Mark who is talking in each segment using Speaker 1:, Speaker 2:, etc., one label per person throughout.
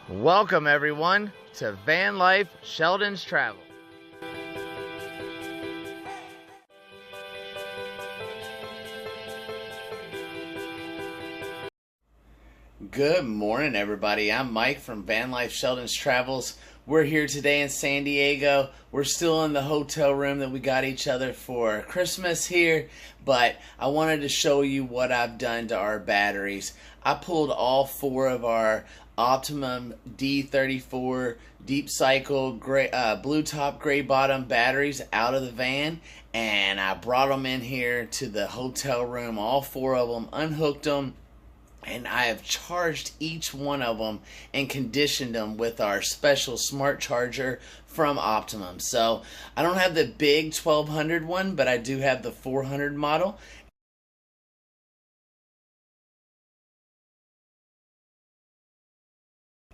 Speaker 1: Welcome everyone to Van Life Sheldon's Travel. Good morning everybody, I'm Mike from Van Life Sheldon's Travels. We're here today in San Diego. We're still in the hotel room that we got each other for Christmas here, but I wanted to show you what I've done to our batteries. I pulled all four of our Optima D34 deep cycle gray, blue top gray bottom batteries out of the van, and I brought them in here to the hotel room, all four of them, unhooked them, and I have charged each one of them and conditioned them with our special smart charger from Optimum. So I don't have the big 1200 one, but I do have the 400 model.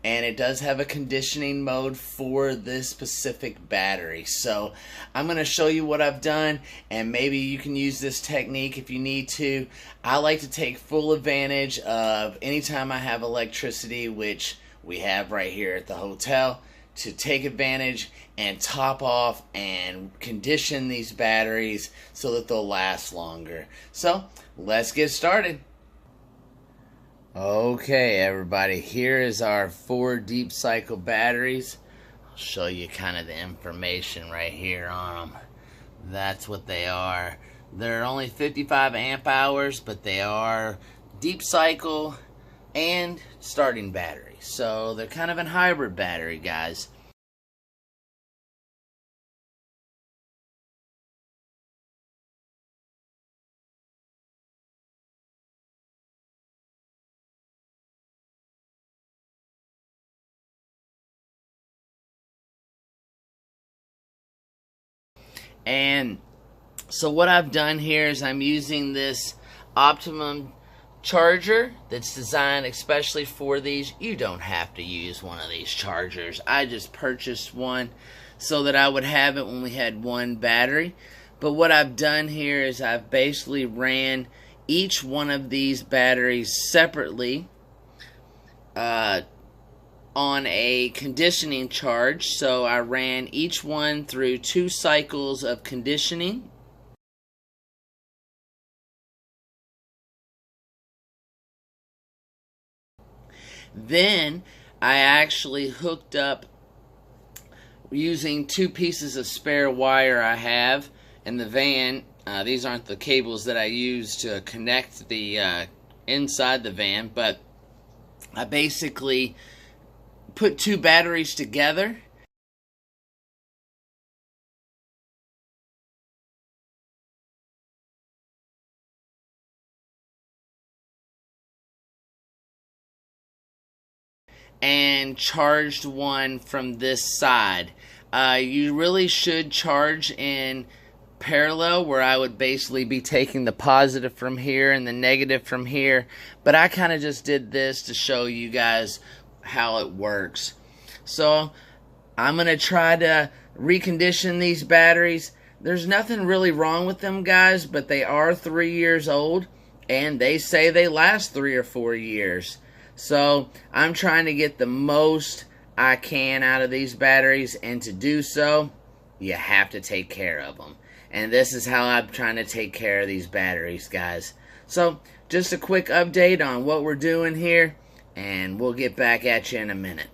Speaker 1: And it does have a conditioning mode for this specific battery. So I'm going to show you what I've done, and maybe you can use this technique if you need to. I like to take full advantage of anytime I have electricity, which we have right here at the hotel, to take advantage and top off and condition these batteries so that they'll last longer. So let's get started. Okay everybody, here is our four deep cycle batteries. I'll show you kind of the information right here on them. That's what they are. They're only 55 amp hours, but they are deep cycle and starting battery. So they're kind of a hybrid battery, guys. And so what I've done here is I'm using this Optimum charger that's designed especially for these. You don't have to use one of these chargers. I just purchased one so that I would have it when we had one battery. But what I've done here is I've basically ran each one of these batteries separately on a conditioning charge. So I ran each one through 2 cycles of conditioning. Then I actually hooked up using 2 pieces of spare wire I have in the van. These aren't the cables that I use to connect the inside the van, but I basically put 2 batteries together and charged one from this side. You really should charge in parallel, where I would basically be taking the positive from here and the negative from here, but I kind of just did this to show you guys how it works. So I'm going to try to recondition these batteries. There's nothing really wrong with them, guys, but they are 3 years old, and they say they last 3 or 4 years. So I'm trying to get the most I can out of these batteries, and to do so, you have to take care of them. And this is how I'm trying to take care of these batteries, guys. So just a quick update on what we're doing here, and we'll get back at you in a minute.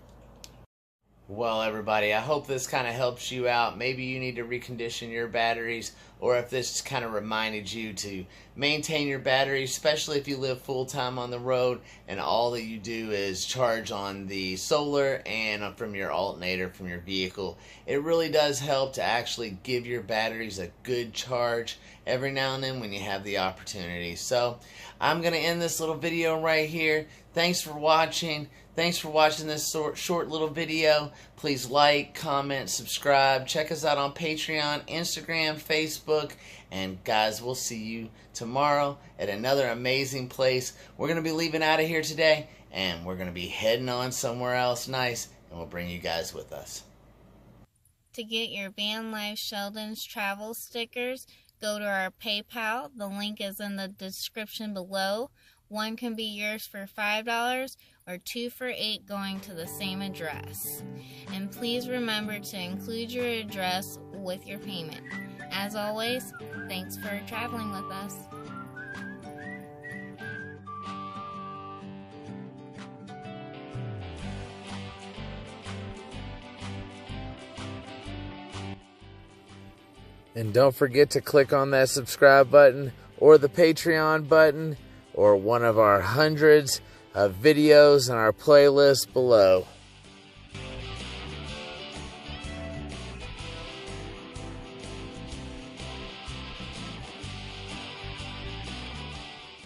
Speaker 1: Well everybody, I hope this kind of helps you out. Maybe you need to recondition your batteries, or if this kind of reminded you to maintain your batteries, especially if you live full-time on the road and all that you do is charge on the solar and from your alternator from your vehicle. It really does help to actually give your batteries a good charge every now and then when you have the opportunity. So I'm going to end this little video right here. Thanks for watching. Thanks for watching this short little video. Please like, comment, subscribe. Check us out on Patreon, Instagram, Facebook. And guys, we'll see you tomorrow at another amazing place. We're going to be leaving out of here today, and we're going to be heading on somewhere else nice, and we'll bring you guys with us.
Speaker 2: To get your Van Life Sheldon's Travel stickers, go to our PayPal. The link is in the description below. One can be yours for $5 or 2 for $8 going to the same address. And please remember to include your address with your payment. As always, thanks for traveling with us.
Speaker 1: And don't forget to click on that subscribe button or the Patreon button or one of our hundreds of videos in our playlist below.